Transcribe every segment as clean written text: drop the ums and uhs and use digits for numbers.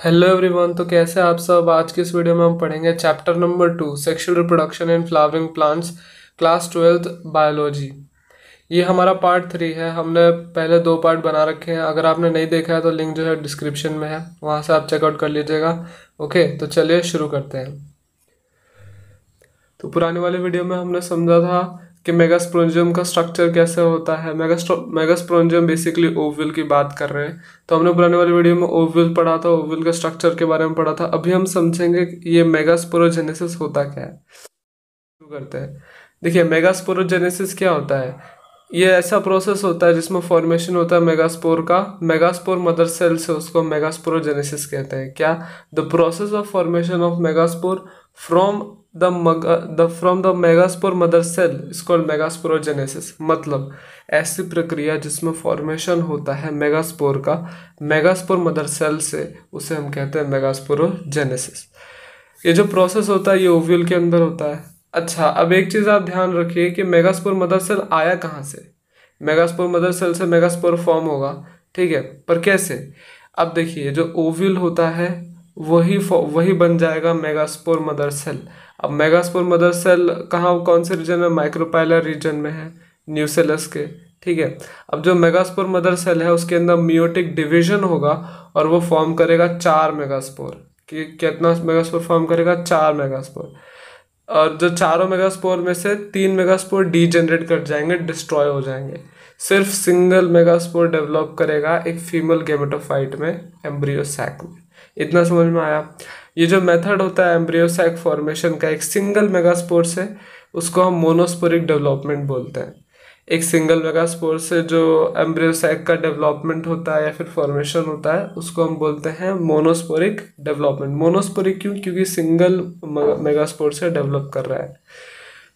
Hello everyone. तो कैसे आप सब। आज की इस वीडियो में हम पढ़ेंगे chapter number 2 sexual reproduction in flowering plants, class 12th biology. ये हमारा पार्ट 3 है। हमने पहले 2 पार्ट बना रखे हैं। अगर आपने नहीं देखा है तो लिंक जो है डिस्क्रिप्शन में है, वहाँ से आप चेकआउट कर लीजिएगा। ओके, तो चलिए शुरू करते हैं। तो पुराने वाले वीडियो में हमने समझा था कि मेगास्पोरेंजियम का स्ट्रक्चर कैसे होता है। मेगास्पोरेंजियम बेसिकली ओवल की बात कर रहे हैं। तो हमने पुराने वाले वीडियो में ओवल पढ़ा था, ओवल के स्ट्रक्चर के बारे में पढ़ा था। अभी हम समझेंगे कि ये मेगास्पोरोजेनेसिस होता क्या है। शुरू करते हैं। देखिए, मेगास्पोरोजेनेसिस क्या होता है। ये ऐसा प्रोसेस होता है जिसमें फॉर्मेशन होता है मेगास्पोर का। मेगास्पोर मदर सेल से, उसको मेगास्पोरोजेनेसिस कहते हैं। क्या? The process of formation of megaspore from the megaspore mother cell is called megasporogenesis. मतलब ऐसी प्रक्रिया जिसमें फॉर्मेशन होता है मेगास्पोर का मेगास्पोर मदर सेल से, उसे हम कहते हैं मेगास्पोरोजेनेसिस। ये जो प्रोसेस होता है ये ओव्यूल के अंदर होता है। अच्छा, अब एक चीज आप ध्यान रखिए कि मेगास्पोर मदर सेल आया कहाँ से। मेगास्पोर मदर सेल से मेगास्पोर फॉर्म होगा, ठीक है, पर कैसे? अब देखिए, जो ओव्यूल होता है वही बन जाएगा मेगास्पोर मदर सेल। अब मेगास्पोर मदर सेल कहाँ, कौन से रीजन में? माइक्रोपाइलर रीजन में है, न्यूसेलस के। ठीक है। अब जो मेगास्पोर मदर सेल है उसके अंदर मियोटिक डिवीजन होगा और वो फॉर्म करेगा 4 मेगास्पोर। कि कितना मेगास्पोर फॉर्म करेगा? 4 मेगास्पोर। और जो चारों मेगास्पोर में से 3 मेगास्पोर डीजेनरेट कर जाएंगे, डिस्ट्रॉय हो जाएंगे। सिर्फ सिंगल मेगास्पोर डेवलप करेगा एक फीमेल गेमेटोफाइट में, एम्ब्रियो सैक में। इतना समझ में आया? ये जो मेथड होता है एम्ब्रियो सैक फॉर्मेशन का, एक सिंगल मेगास्पोर से, उसको हम मोनोस्पोरिक डेवलपमेंट बोलते हैं। एक सिंगल मेगास्पोर से जो एम्ब्रियो सैक का डेवलपमेंट होता है या फिर फॉर्मेशन होता है, उसको हम बोलते हैं मोनोस्पोरिक डेवलपमेंट। मोनोस्पोरिक क्यों? क्योंकि सिंगल मेगास्पोर से डेवलप कर रहा है।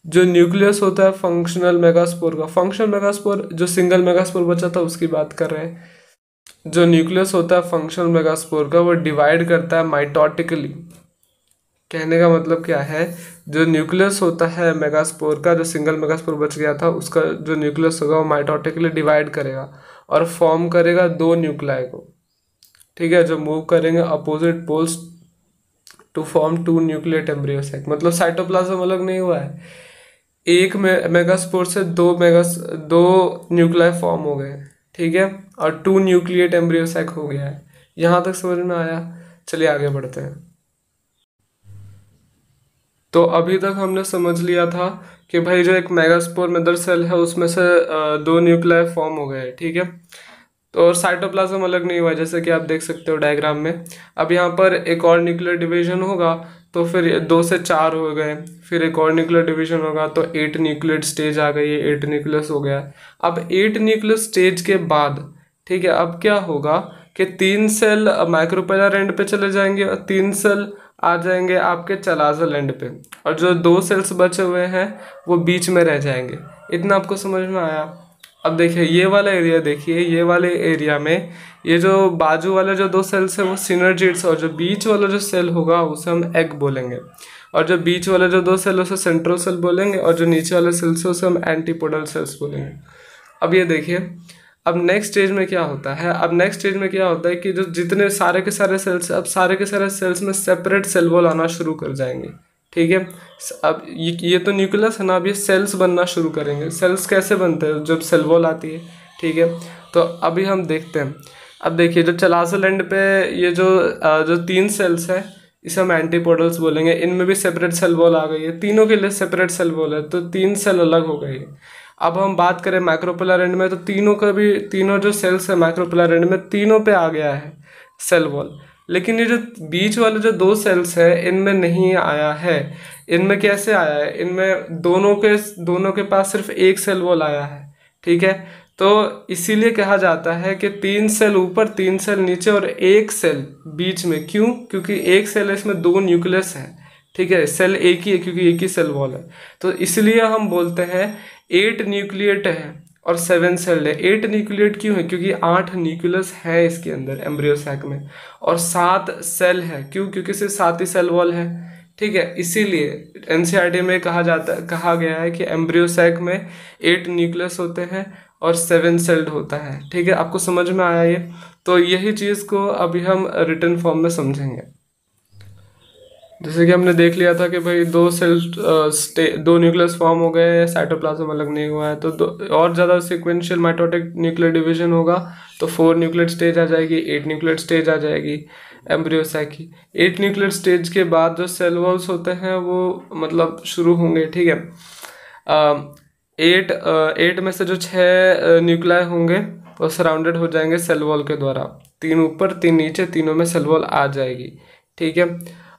जो न्यूक्लियस होता है फंक्शनल मेगास्पोर का, फंक्शनल मेगास्पोर जो सिंगल मेगास्पोर बचा था उसकी बात कर रहे हैं। जो न्यूक्लियस होता है फंक्शनल मेगास्पोर का, वो डिवाइड करता है माइटोटिकली। कहने का मतलब क्या है? जो न्यूक्लियस होता है मेगास्पोर का, जो सिंगल मेगास्पोर बच गया था, उसका जो न्यूक्लियस होगा वो माइटोटिकली डिवाइड करेगा और फॉर्म करेगा 2 न्यूक्लियाई को। ठीक है, जो मूव करेंगे opposite poles to form 2 nucleate embryo sac. मतलब साइटोप्लाज्म अलग नहीं हुआ है, एक मेगास्पोर से 2 न्यूक्लियाई फॉर्म हो गए। ठीक है, और 2 न्यूक्लियट एम्ब्रियो सैक हो गया है। यहाँ तक समझ में आया? चलिए आगे बढ़ते हैं। तो अभी तक हमने समझ लिया था कि भाई जो एक मेगास्पोर मदर सेल है उसमें से 2 न्यूक्लियाई फॉर्म हो गए। ठीक है, तो और साइटोप्लाज्म अलग नहीं हुआ, जैसे कि आप देख सकते हो डायग्राम में। अब यहाँ पर एक और न्यूक्लियर डिवीजन होगा तो फिर 2 से 4 हो गए, फिर एक और न्यूक्लियर डिवीजन होगा तो 8 न्यूक्लियर स्टेज आ गई है, 8 न्यूक्लियस हो गया। अब 8 न्यूक्लियर स्टेज के बाद, ठीक है, अब क्या होगा कि 3 सेल माइक्रोपेलर एंड पे चले जाएंगे और 3 सेल आ जाएंगे आपके चलाजल एंड पे, और जो 2 सेल्स बचे हुए हैं वो बीच में रह जाएंगे। इतना आपको समझ में आया? अब देखिए ये वाला एरिया, देखिए ये वाले एरिया में ये जो बाजू वाले जो 2 सेल्स है वो सिनर्जिड्स, और जो बीच वाला जो सेल होगा उसे हम एग बोलेंगे, और जो बीच वाले जो 2 सेल उसे सेंट्रल सेल बोलेंगे, और जो नीचे वाले सेल्स है उसे हम एंटीपोडल सेल्स बोलेंगे। अब ये देखिए, अब नेक्स्ट स्टेज में क्या होता है। अब नेक्स्ट स्टेज में क्या होता है कि जो जितने सारे के सारे सेल्स, अब सारे के सारे सेल्स में सेपरेट सेल वॉल आना शुरू कर जाएंगे। ठीक है, अब ये तो न्यूक्लियस है ना, अब ये सेल्स बनना शुरू करेंगे। सेल्स कैसे बनते हैं? जब सेल वॉल आती है। ठीक है, तो अभी हम देखते हैं। अब देखिए जो चलाजल एंड पे ये जो 3 सेल्स है, इसे हम एंटीपोडल्स बोलेंगे। इनमें भी सेपरेट सेल वॉल आ गई है, तीनों के लिए सेपरेट सेल वॉल है, तो 3 सेल अलग हो गई है। अब हम बात करें माइक्रोपोलर एंड में, तो तीनों का भी, तीनों जो सेल्स है माइक्रोपोलर एंड में, तीनों पे आ गया है सेल वॉल। लेकिन ये जो बीच वाले जो 2 सेल्स है इनमें नहीं आया है। इनमें कैसे आया है? इनमें दोनों के पास सिर्फ एक सेल वॉल आया है। ठीक है, तो इसीलिए कहा जाता है कि 3 सेल ऊपर, 3 सेल नीचे और 1 सेल बीच में। क्यों? क्योंकि 1 सेल है, इसमें 2 न्यूक्लियस है। ठीक है, सेल एक ही है क्योंकि एक ही सेल वॉल है, तो इसलिए हम बोलते हैं 8 न्यूक्लिएट है और 7 सेल्ड है। 8 न्यूक्लिएट क्यों है? क्योंकि 8 न्यूक्लियस है इसके अंदर एम्ब्रियो सैक में, और 7 सेल है। क्यों? क्योंकि सिर्फ 7 ही सेल वॉल है। ठीक है, इसीलिए एनसीईआरटी में कहा गया है कि एम्ब्रियो सैक में 8 न्यूक्लियस होते हैं और 7 सेल्ड होता है। ठीक है, आपको समझ में आया ये? तो यही चीज़ को अभी हम रिटर्न फॉर्म में समझेंगे। जैसे कि हमने देख लिया था कि भाई दो न्यूक्लियस फॉर्म हो गए, साइटोप्लाज्म अलग नहीं हुआ है, तो और ज़्यादा सिक्वेंशियल माइटोटिक न्यूक्लियर डिवीजन होगा तो 4 न्यूक्लियर स्टेज आ जाएगी, 8 न्यूक्लियर स्टेज आ जाएगी एम्ब्रियो सैक की। 8 न्यूक्लियर स्टेज के बाद जो सेल वॉल्स होते हैं वो मतलब शुरू होंगे। ठीक है, 8 में से जो 6 न्यूक्लियाई होंगे वो सराउंडेड हो जाएंगे सेल वॉल के द्वारा, 3 ऊपर 3 नीचे, तीनों में सेल वॉल आ जाएगी। ठीक है,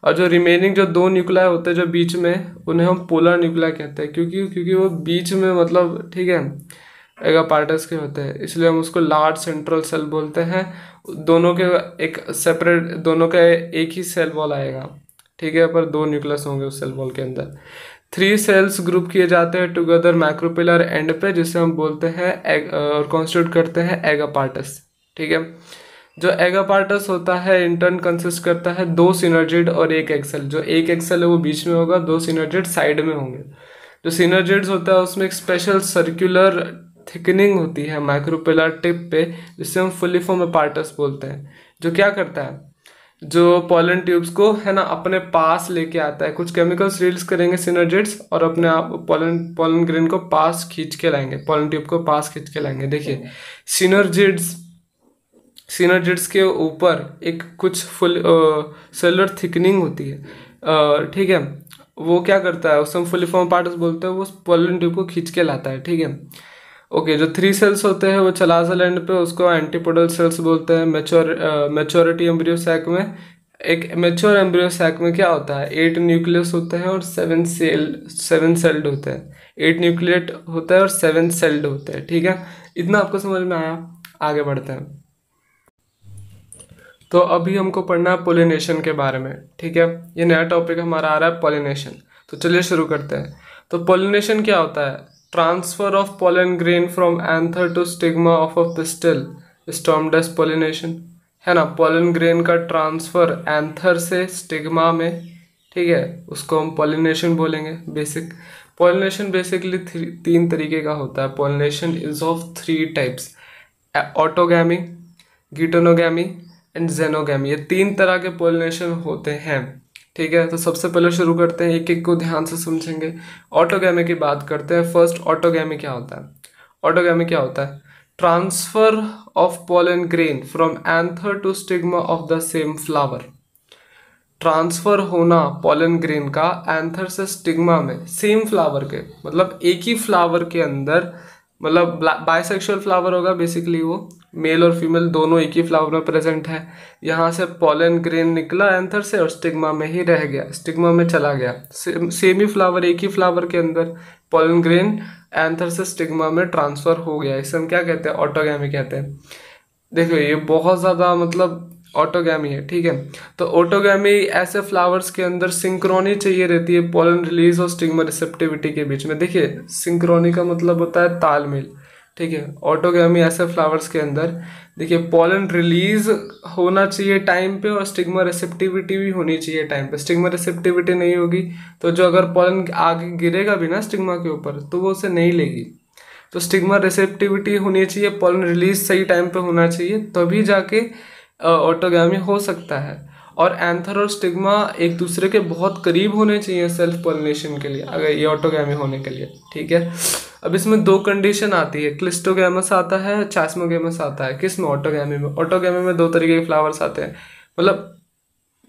और जो रिमेनिंग जो 2 न्यूक्लियाई होते हैं जो बीच में, उन्हें हम पोलर न्यूक्लियाई कहते हैं, क्योंकि वो बीच में मतलब, ठीक है, एगापार्टस के होते हैं, इसलिए हम उसको लार्ज सेंट्रल सेल बोलते हैं। दोनों के दोनों का एक ही सेल वॉल आएगा। ठीक है, पर 2 न्यूक्लियस होंगे उस सेल वॉल के अंदर। 3 सेल्स ग्रुप किए जाते हैं टुगेदर मैक्रोपिलर एंड पे, जिसे हम बोलते हैं और कॉन्स्टिट्यूट करते हैं एगापार्टस। ठीक है, जो एगापार्टस होता है इंटर्न कंसिस्ट करता है 2 सिनर्जिड और 1 एक्सेल। जो 1 एक्सेल है वो बीच में होगा, 2 सिनर्जिड साइड में होंगे। जो सिनर्जिड्स होता है उसमें एक स्पेशल सर्कुलर थिकनिंग होती है माइक्रोपिलर टिप पे, जिससे हम फुलिफॉर्म एपार्टस बोलते हैं, जो क्या करता है, जो पॉलन ट्यूब्स को है ना अपने पास लेके आता है। कुछ केमिकल्स रिलीज करेंगे सिनर्जिड्स और अपने आप पॉलन ग्रेन को पास खींच के लाएंगे, पॉलन ट्यूब को पास खींच के लाएंगे। देखिए, सिनर्जिड्स के ऊपर एक कुछ फुल सेलुलर थिकनिंग होती है। ठीक है, वो क्या करता है, उसे हम फुलिफॉर्म पार्टस बोलते हैं, वो पॉलन ट्यूब को खींच के लाता है। ठीक है, ओके, जो 3 सेल्स होते हैं वो चलाजल एंड पे, उसको एंटीपोडल सेल्स बोलते हैं। मैच्योरिटी एम्ब्रियो सैक में, एक मैच्योर एम्ब्रियो सैक में क्या होता है, 8 न्यूक्लियस होते हैं और 7 सेल्ड होते हैं। 8 न्यूक्लियट होता है और 7 सेल्ड होते हैं। ठीक है, इतना आपको समझ में आया? आगे बढ़ते हैं। तो अभी हमको पढ़ना है पोलिनेशन के बारे में। ठीक है, ये नया टॉपिक हमारा आ रहा है पोलिनेशन। तो चलिए शुरू करते हैं। तो पोलिनेशन क्या होता है? Transfer of pollen grain from anther to stigma of a pistil is termed as pollination. है ना, पोलन ग्रेन का ट्रांसफर एंथर से स्टिग्मा में, ठीक है, उसको हम पोलिनेशन बोलेंगे। पोलिनेशन बेसिकली 3 तरीके का होता है। Pollination is of 3 types, autogamy, geitonogamy and xenogamy. ये 3 तरह के पोलिनेशन होते हैं। ठीक है, तो सबसे पहले शुरू करते हैं, एक एक को ध्यान से समझेंगे। ऑटोगैमी की बात करते हैं। फर्स्ट, ऑटोगैमी क्या होता है? ऑटोगैमी क्या होता है? Transfer of pollen grain from anther to stigma of the same flower. Transfer होना पोलन ग्रेन का एंथर से स्टिग्मा में, सेम फ्लावर के, मतलब एक ही फ्लावर के अंदर, मतलब बाइसेक्सुअल फ्लावर होगा बेसिकली, वो मेल और फीमेल दोनों एक ही फ्लावर में प्रेजेंट है। यहाँ से पोलन ग्रेन निकला एंथर से और स्टिग्मा में ही रह गया, स्टिग्मा में चला गया। सेम ही फ्लावर, एक ही फ्लावर के अंदर पोलन ग्रेन एंथर से स्टिग्मा में ट्रांसफर हो गया। इसे हम क्या कहते हैं? ऑटोगैमी कहते हैं। देखो, ये बहुत ज़्यादा मतलब ऑटोगैमी है। ठीक है, तो ऑटोगैमी ऐसे फ्लावर्स के अंदर सिंक्रोनी चाहिए रहती है पोलन रिलीज और स्टिग्मा रिसेप्टिविटी के बीच में। देखिए, सिंक्रोनी का मतलब होता है तालमेल। ठीक है, ऑटोगैमी ऐसे फ्लावर्स के अंदर देखिए पोलन रिलीज होना चाहिए टाइम पे और स्टिग्मा रिसेप्टिविटी भी होनी चाहिए टाइम पे। स्टिग्मा रिसेप्टिविटी नहीं होगी तो जो अगर पोलन आगे गिरेगा भी ना स्टिग्मा के ऊपर तो वो उसे नहीं लेगी। तो स्टिग्मा रिसेप्टिविटी होनी चाहिए, पोलन रिलीज सही टाइम पे होना चाहिए, तभी जाके ऑटोगैमी हो सकता है। और एंथर और स्टिग्मा एक दूसरे के बहुत करीब होने चाहिए सेल्फ पोलिनेशन के लिए, अगर ये ऑटोगैमी होने के लिए। ठीक है, अब इसमें 2 कंडीशन आती है, क्लिस्टोगैमस आता है, चैस्मोगैमस आता है। किस में? ऑटोगैमी में। ऑटोगैमी में 2 तरीके के फ्लावर्स आते हैं, मतलब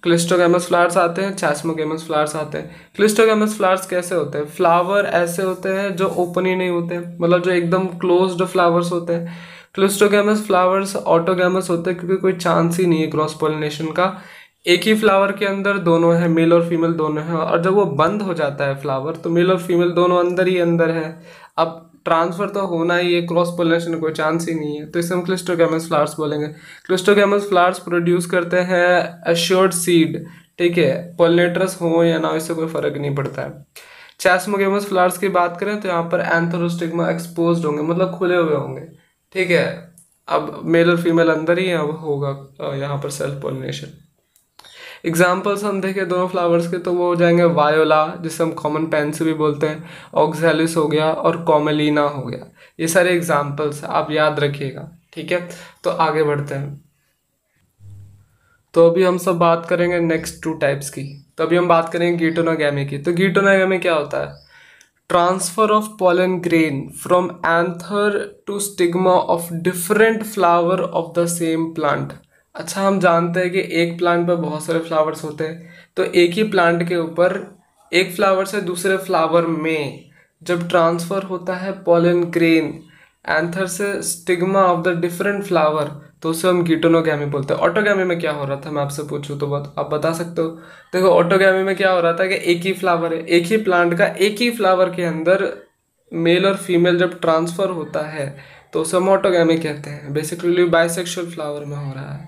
क्लिस्टोगैमस फ्लावर्स आते हैं, चैस्मोगैमस फ्लावर्स आते हैं। क्लिस्टोगैमस फ्लावर्स कैसे होते हैं? फ्लावर ऐसे होते हैं जो ओपन ही नहीं होते हैं, मतलब जो एकदम क्लोज्ड फ्लावर्स होते हैं। क्लिस्टोगैमस फ्लावर्स ऑटोगैमस होते हैं क्योंकि कोई चांस ही नहीं है क्रॉस पोलिनेशन का। एक ही फ्लावर के अंदर दोनों है, मेल और फीमेल दोनों है, और जब वो बंद हो जाता है फ्लावर तो मेल और फीमेल दोनों अंदर ही अंदर है। अब ट्रांसफर तो होना ही है, क्रॉस पोलिनेशन कोई चांस ही नहीं है, तो इसे हम क्लिस्टोगैमस फ्लावर्स बोलेंगे। क्लिस्टोगैमस फ्लावर्स प्रोड्यूस करते हैं एश्योर्ड सीड। ठीक है, पोलिनेटर्स हो या ना, इससे कोई फर्क नहीं पड़ता है। चैस्मोगैमस फ्लावर्स की बात करें तो यहाँ पर एंथर और स्टिग्मा एक्सपोज्ड होंगे, मतलब खुले हुए होंगे। ठीक है, अब मेल और फीमेल अंदर ही अब होगा यहाँ पर सेल्फ पोलिनेशन। एग्जाम्पल्स हम देखें दोनों फ्लावर्स के तो वो हो जाएंगे वायोला, जिसे हम कॉमन पेन भी बोलते हैं, ऑक्सैलिस हो गया और कॉमेलिना हो गया। ये सारे एग्जाम्पल्स आप याद रखिएगा, ठीक है। तो आगे बढ़ते हैं। तो अभी हम सब बात करेंगे नेक्स्ट टू टाइप्स की। तो अभी हम बात करेंगे गिटोनोगैमी की। तो गिटोनोगैमी क्या होता है? Transfer of pollen grain from anther to stigma of different flower of the same plant। अच्छा, हम जानते हैं कि एक प्लांट पर बहुत सारे फ्लावर्स होते हैं, तो एक ही प्लांट के ऊपर एक फ्लावर से दूसरे फ्लावर में जब ट्रांसफर होता है pollen grain एंथर से stigma of the different flower, तो उसे हम गिटोनोगैमी बोलते हैं। ऑटोगैमी में क्या हो रहा था, मैं आपसे पूछूं तो आप बता सकते हो? देखो, ऑटोगैमी में क्या हो रहा था कि एक ही फ्लावर है, एक ही प्लांट का एक ही फ्लावर के अंदर मेल और फीमेल जब ट्रांसफर होता है तो उसे हम ऑटोगैमी कहते हैं। बेसिकली बाइसेक्सुअल फ्लावर में हो रहा है,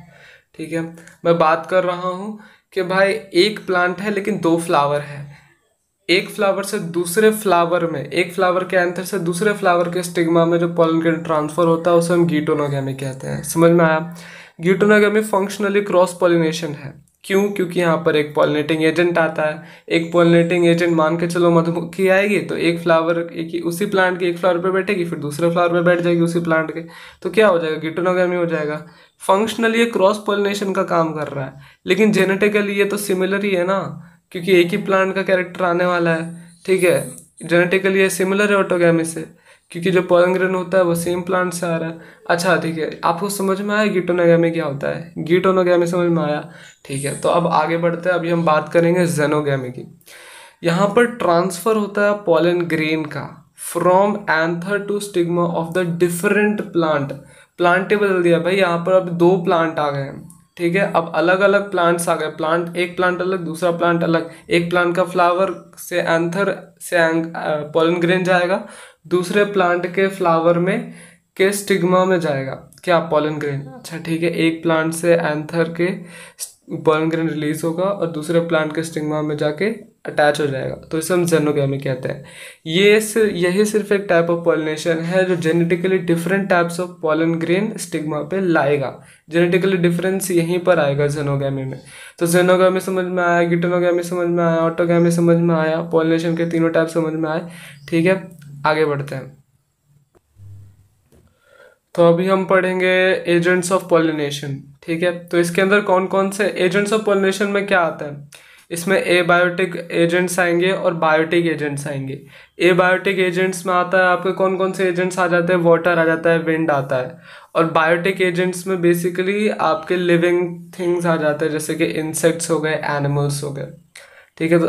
ठीक है। मैं बात कर रहा हूँ कि भाई एक प्लांट है लेकिन दो फ्लावर है, एक फ्लावर से दूसरे फ्लावर में, एक फ्लावर के एंथर से दूसरे फ्लावर के स्टिग्मा में जो पॉलन ग्रेन ट्रांसफर होता है उसे हम गिटोनोगैमी कहते हैं। समझ में आया? गिटोनोगैमी फंक्शनली क्रॉस पॉलिनेशन है। क्यों? क्योंकि यहाँ पर एक पॉलिनेटिंग एजेंट आता है। एक पॉलिनेटिंग एजेंट मान के चलो मधुमक्खी आएगी तो एक फ्लावर, एक ही उसी प्लांट के एक फ्लावर पे बैठेगी, फिर दूसरे फ्लावर पे बैठ जाएगी उसी प्लांट के, तो क्या हो जाएगा? गिटोनोगैमी हो जाएगा। फंक्शनली ये क्रॉस पॉलिनेशन का काम कर रहा है, लेकिन जेनेटिकली ये तो सिमिलर ही है ना, क्योंकि एक ही प्लांट का कैरेक्टर आने वाला है, ठीक है। जेनेटिकली ये सिमिलर है ऑटोगैमी से, क्योंकि जो पॉलन ग्रेन होता है वो सेम प्लांट से आ रहा है। अच्छा, ठीक है, आपको समझ में आया गिटोनोगैमी क्या होता है? गिटोनोगैमी समझ में आया, ठीक है। तो अब आगे बढ़ते हैं। अभी हम बात करेंगे जेनोगैमी की। यहाँ पर ट्रांसफर होता है पॉलन ग्रेन का from anther to stigma of the different plant. Plant ही बदल दिया भाई, यहाँ पर अब दो प्लांट आ गए हैं, ठीक है। अब अलग अलग प्लांट्स आ गए, प्लांट, एक प्लांट अलग दूसरा प्लांट अलग। एक प्लांट का फ्लावर से एंथर से पॉलन ग्रेन जाएगा, दूसरे प्लांट के फ्लावर में के स्टिग्मा में जाएगा क्या? Pollen grain. अच्छा, ठीक है, एक प्लांट से एंथर के पॉलन ग्रेन रिलीज होगा और दूसरे प्लांट के स्टिग्मा में जाके अटैच हो जाएगा, तो इसे हम जेनोगैमी कहते हैं। यही सिर्फ एक टाइप ऑफ पॉलिनेशन है जो genetically different types of pollen grain stigma पे लाएगा। जेनेटिकली डिफरेंस यहीं पर आएगा जेनोगैमी में। तो जेनोगैमी समझ में आया, गिटोनोगैमी समझ में आया, ऑटोगैमी समझ में आया, पॉलिनेशन के तीनों टाइप समझ में आए, ठीक है। आगे बढ़ते हैं। तो अभी हम पढ़ेंगे एजेंट्स ऑफ पॉलिनेशन, ठीक है। तो इसके अंदर कौन कौन से एजेंट्स ऑफ पॉलिनेशन में क्या आता है? इसमें एबायोटिक एजेंट्स आएंगे और बायोटिक एजेंट्स आएंगे। एबायोटिक एजेंट्स में आता है आपके कौन कौन से एजेंट्स आ जाते हैं? वाटर आ जाता है, विंड आता है। और बायोटिक एजेंट्स में बेसिकली आपके लिविंग थिंग्स आ जाते हैं, जैसे कि इंसेक्ट्स हो गए, एनिमल्स हो गए, ठीक है।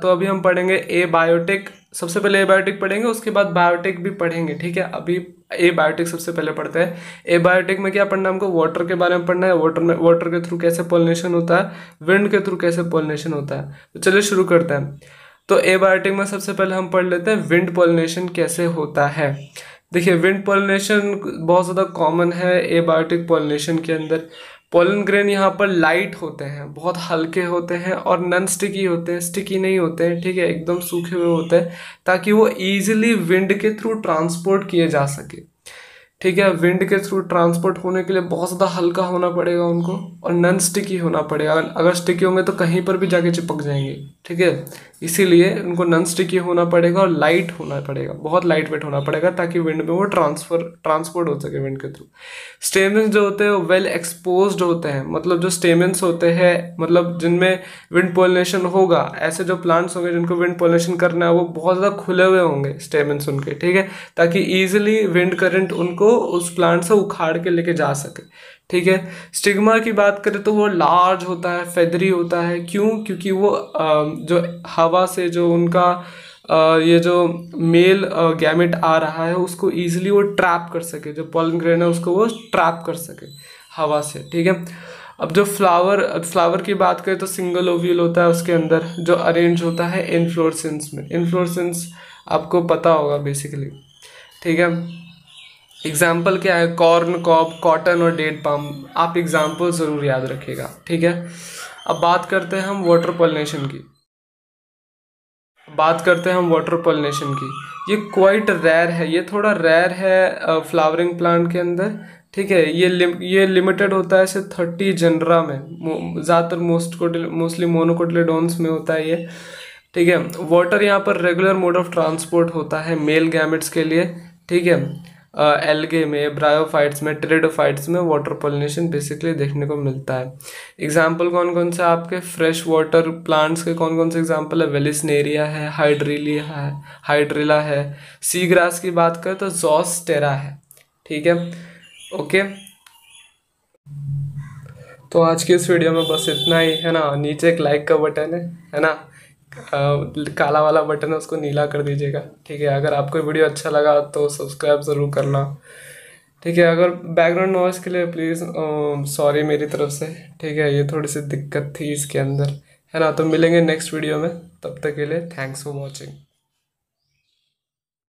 तो अभी हम पढ़ेंगे एबायोटिक। सबसे पहले एबायोटिक पढ़ेंगे, उसके बाद बायोटिक भी पढ़ेंगे, ठीक है। अभी एबायोटिक सबसे पहले पढ़ते हैं। एबायोटिक में क्या पढ़ना है हमको? वाटर के बारे में पढ़ना है। वाटर के थ्रू कैसे पॉलिनेशन होता है, विंड के थ्रू कैसे पॉलिनेशन होता है। तो चलिए शुरू करते हैं। तो एबायोटिक में सबसे पहले हम पढ़ लेते हैं विंड पॉलिनेशन कैसे होता है। देखिए, विंड पॉलिनेशन बहुत ज़्यादा कॉमन है एबायोटिक पॉलिनेशन के अंदर। पोलन ग्रेन यहाँ पर लाइट होते हैं, बहुत हल्के होते हैं और नॉन स्टिकी होते हैं, स्टिकी नहीं होते हैं, ठीक है, एकदम सूखे हुए होते हैं, ताकि वो इजीली विंड के थ्रू ट्रांसपोर्ट किए जा सके, ठीक है। विंड के थ्रू ट्रांसपोर्ट होने के लिए बहुत ज़्यादा हल्का होना पड़ेगा उनको और नॉन स्टिकी होना पड़ेगा। अगर स्टिकी होंगे तो कहीं पर भी जाके चिपक जाएंगे, ठीक है। इसीलिए उनको नॉन स्टिकी होना पड़ेगा और लाइट होना पड़ेगा, बहुत लाइट वेट होना पड़ेगा, ताकि विंड में वो ट्रांसपोर्ट हो सके विंड के थ्रू। स्टेमेंस जो होते हैं वो वेल एक्सपोज्ड होते हैं, मतलब जो स्टेमेंस होते हैं, मतलब जिनमें विंड पोलिनेशन होगा, ऐसे जो प्लांट्स होंगे जिनको विंड पोलिनेशन करना है वो बहुत ज़्यादा खुले हुए होंगे स्टेमेंस उनके, ठीक है, ताकि ईजिली विंड करंट उनको उस प्लांट से उखाड़ के लेके जा सके, ठीक है। स्टिग्मा की बात करें तो वो लार्ज होता है, फेदरी होता है। क्यों? क्योंकि वो जो हवा से जो उनका ये जो मेल गैमेट आ रहा है उसको इजीली वो ट्रैप कर सके, जो पॉलन ग्रेन है उसको वो ट्रैप कर सके हवा से, ठीक है। अब जो फ्लावर की बात करें तो सिंगल ओव्यूल होता है उसके अंदर, जो अरेंज होता है इन्फ्लोरेसेंस में। इन्फ्लोरेसेंस आपको पता होगा बेसिकली, ठीक है। एग्जाम्पल क्या है? कॉर्न कॉब, कॉटन और डेट पाम। आप एग्जाम्पल ज़रूर याद रखिएगा, ठीक है। अब बात करते हैं हम वाटर पॉलिनेशन की। वाटर पॉलिनेशन की। ये क्वाइट रेयर है, ये थोड़ा रेयर है फ्लावरिंग प्लांट के अंदर, ठीक है। ये लिमिटेड होता है सिर्फ 30 जनरा में, ज़्यादातर मोस्टली मोनोकोटिलेडोन्स में होता है ये। ठीक है। वाटर यहाँ पर रेगुलर मोड ऑफ ट्रांसपोर्ट होता है मेल गैमेट्स के लिए। ठीक है। एल्गे में, ब्रायोफाइट्स में, टेरिडोफाइट्स में वाटर पॉलिनेशन बेसिकली देखने को मिलता है। एग्जाम्पल कौन कौन से आपके फ्रेश वाटर प्लांट्स के कौन कौन से एग्जाम्पल है? वेलिस्नेरिया है, हाइड्रिला है। सी ग्रास की बात करें तो ज़ॉस्टेरा है। ठीक है। ओके। तो आज की इस वीडियो में बस इतना ही है ना। नीचे एक लाइक का बटन है ना। काला वाला बटन है, उसको नीला कर दीजिएगा। ठीक है। अगर आपको वीडियो अच्छा लगा तो सब्सक्राइब ज़रूर करना। ठीक है। अगर बैकग्राउंड नॉइस के लिए प्लीज़ सॉरी मेरी तरफ से। ठीक है। ये थोड़ी सी दिक्कत थी इसके अंदर, है ना। तो मिलेंगे नेक्स्ट वीडियो में, तब तक के लिए थैंक्स फॉर वॉचिंग।